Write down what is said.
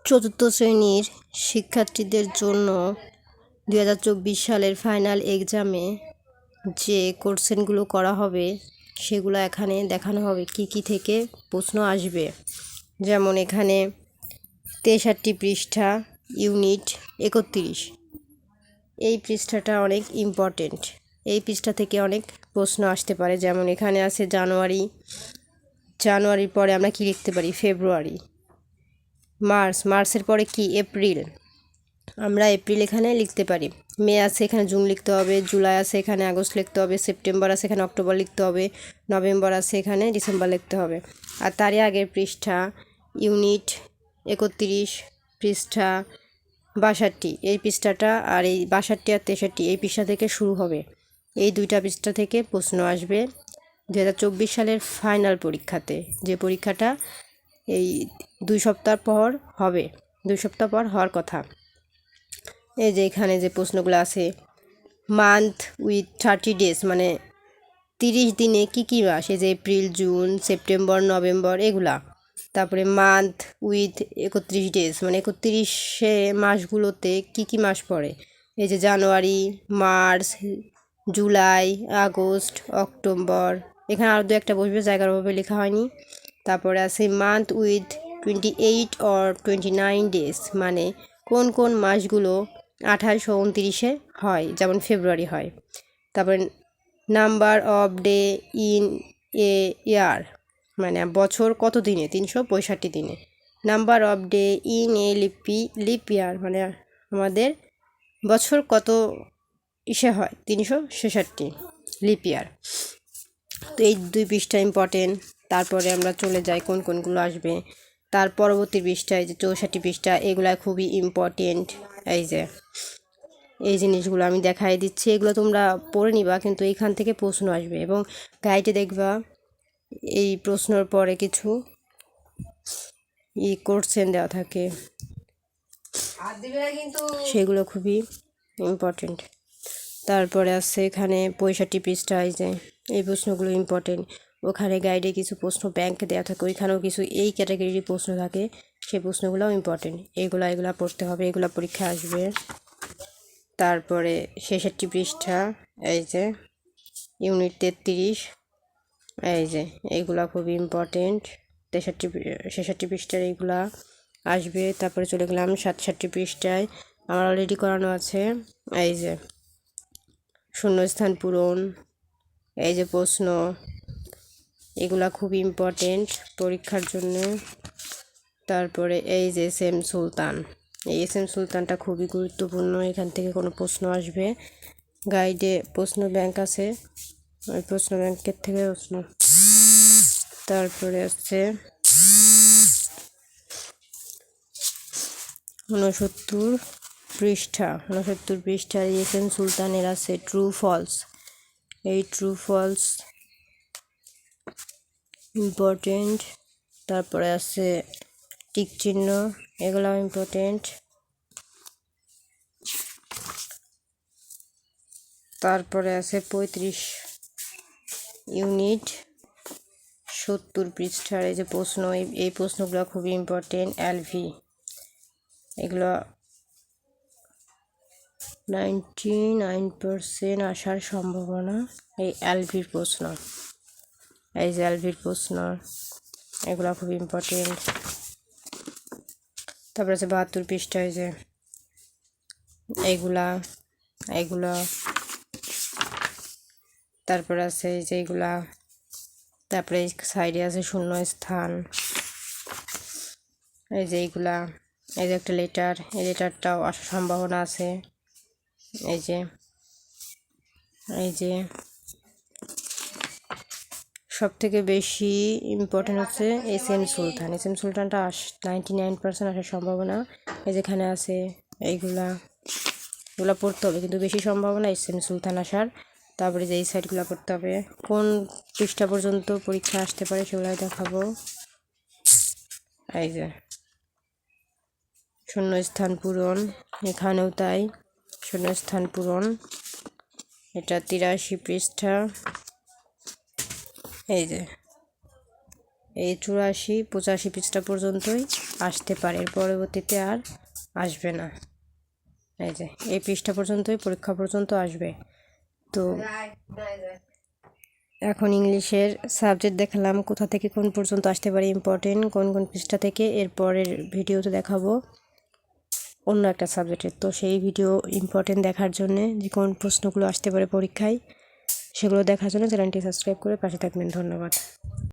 চতুর্থ শ্রেণীর শিক্ষার্থীদের জন্য 2024 সালের ফাইনাল এক্সামে যে কোশ্চেনগুলো করা হবে সেগুলো এখানে দেখানো হবে কি কি থেকে প্রশ্ন আসবে। যেমন এখানে 63 পৃষ্ঠা, ইউনিট 31। এই পৃষ্ঠাটা অনেক ইম্পর্টেন্ট। এই পৃষ্ঠা থেকে অনেক প্রশ্ন আসতে পারে। যেমন এখানে আছে জানুয়ারির পরে আমরা কি লিখতে পারি? ফেব্রুয়ারি। মার্চের পরে কি? এপ্রিল। আমরা এপ্রিল এখানে লিখতে পারি। মে আছে, এখানে জুন লিখতে হবে। জুলাই আছে, এখানে আগস্ট লিখতে হবে। সেপ্টেম্বর আছে, এখানে অক্টোবর লিখতে হবে। নভেম্বর আছে, এখানে ডিসেম্বর লিখতে হবে। আর তারই আগের পৃষ্ঠা ইউনিট 31 পৃষ্ঠা 62। এই পৃষ্ঠাটা আর এই 62 আর 63 এই পৃষ্ঠা থেকে শুরু হবে। এই দুইটা পৃষ্ঠা থেকে প্রশ্ন আসবে 2024 সালের ফাইনাল পরীক্ষাতে, যে পরীক্ষাটা এই 2 সপ্তাহ পর হবে, 2 সপ্তাহ পর হওয়ার কথা। এই যে এখানে যে প্রশ্নগুলো আছে, মান্থ উইথ 30 ডেজ মানে 30 দিনে কি কি মাস? এই যে এপ্রিল, জুন, সেপ্টেম্বর, নভেম্বর এগুলা। তারপরে মান্থ উইথ 31 ডেজ মানে 31 মাসগুলোতে কি কি মাস পড়ে? এই যে জানুয়ারি, মার্চ, জুলাই, আগস্ট, অক্টোবর। এখানে আরও 2-1টা বসবে, জায়গারভাবে লেখা হয়নি। তারপরে আছে মান্থ উইথ 28 or 29 ডেজ মানে কোন কোন মাসগুলো 28 ও 29 হয়, যেমন ফেব্রুয়ারি হয়। তারপরে number of day in a year মানে বছর কত দিনে? 365 দিনে। Number of day in a leap year মানে আমাদের বছর কত হয়? 366 লিপ ইয়ার। তো এই 2 পৃষ্ঠা ইম্পর্টেন্ট। তারপরে আমরা চলে যাই কোন কোনগুলো আসবে। তার পরবর্তী পৃষ্ঠায় যে 64 পৃষ্ঠা, এগুলা খুবই ইম্পর্টেন্ট। এই জিনিসগুলো আমি দেখাই দিচ্ছি, এগুলো তোমরা পড়ে নিবা, কিন্তু এইখান থেকে প্রশ্ন আসবে। এবং গাইডে দেখবা এই প্রশ্নর পরে কিছু কোশ্চেন দেওয়া থাকে, সেগুলো খুবই ইম্পর্টেন্ট। তারপরে আছে এখানে 65 পৃষ্ঠায় যে এই প্রশ্নগুলো ইম্পর্টেন্ট। ওখানে গাইডে কিছু প্রশ্ন ব্যাংকে দেওয়া থাকে, ওইখানেও কিছু এই ক্যাটাগরির প্রশ্ন থাকে, সেই প্রশ্নগুলোও ইম্পর্টেন্ট। এগুলা পড়তে হবে, এগুলা পরীক্ষা আসবে। তারপরে 66 পৃষ্ঠা, এই যে ইউনিট 33, এই যে এইগুলা খুবই ইম্পর্টেন্ট। 66 পৃষ্ঠার এইগুলা আসবে। তারপরে চলে গেলাম 67 পৃষ্ঠায়, আমার অলরেডি করানো আছে। এই যে শূন্যস্থান পূরণ, এই যে প্রশ্ন, এগুলা খুবই ইম্পর্টেন্ট পরীক্ষার জন্য। তারপরে এই যে এস এম সুলতান, এই এস এম সুলতানটা খুবই গুরুত্বপূর্ণ, এখান থেকে কোনো প্রশ্ন আসবে। গাইডে প্রশ্ন ব্যাংক আছে, ওই প্রশ্ন ব্যাংকের থেকে প্রশ্ন। তারপরে আছে 69 পৃষ্ঠার এস এম সুলতানের আছে ট্রু ফলস। এই ট্রু ফলস ইম্পর্টেন্ট। তারপরে আছে টিক চিহ্ন, এগুলাও ইম্পর্টেন্ট। তারপরে আছে 35 ইউনিট 70 পৃষ্ঠার এই যে প্রশ্ন, এই প্রশ্নগুলো খুবই ইম্পর্টেন্ট। এলভি এগুলো 99% আসার সম্ভাবনা এই এলভির প্রশ্ন। এই যে এলভির প্রশ্ন, এগুলো খুব ইম্পর্টেন্ট। তারপরে আছে 72 পৃষ্ঠায় যে এইগুলা। তারপরে আছে এই যে এইগুলা। তারপরে সাইডে আছে শূন্য স্থান, এই যে এইগুলা। এই যে একটা লেটার, এই লেটারটাও আসার সম্ভাবনা আছে। এই যে সব থেকে বেশি ইম্পর্টেন্ট হচ্ছে এস এম সুলতানটা 99% আসার সম্ভাবনা। এই যেখানে আছে এগুলা পড়তে হবে, কিন্তু বেশি সম্ভাবনা এস এম সুলতান আসার। তারপরে যে এই সাইডগুলো পড়তে হবে, কোন পৃষ্ঠা পর্যন্ত পরীক্ষা আসতে পারে সেগুলাই দেখাবো। এই যে শূন্যস্থান পূরণ, এখানেও তাই শূন্যস্থান পূরণ। এটা 83 পৃষ্ঠা। এই যে এই 84-85 পৃষ্ঠা পর্যন্তই আসতে পারে, এর পরবর্তীতে আর আসবে না। এই যে এই পৃষ্ঠা পর্যন্তই পরীক্ষা পর্যন্ত আসবে। তো এখন ইংলিশের সাবজেক্ট দেখালাম, কোথা থেকে কোন পর্যন্ত আসতে পারে, ইম্পর্টেন্ট কোন কোন পৃষ্ঠা থেকে। এরপরের ভিডিওতে দেখাবো অন্য একটা সাবজেক্টের। তো সেই ভিডিও ইম্পর্টেন্ট দেখার জন্য যে কোন প্রশ্নগুলো আসতে পারে পরীক্ষায়, সেগুলো দেখার জন্য চ্যানেলটি সাবস্ক্রাইব করে পাশে থাকবেন। ধন্যবাদ।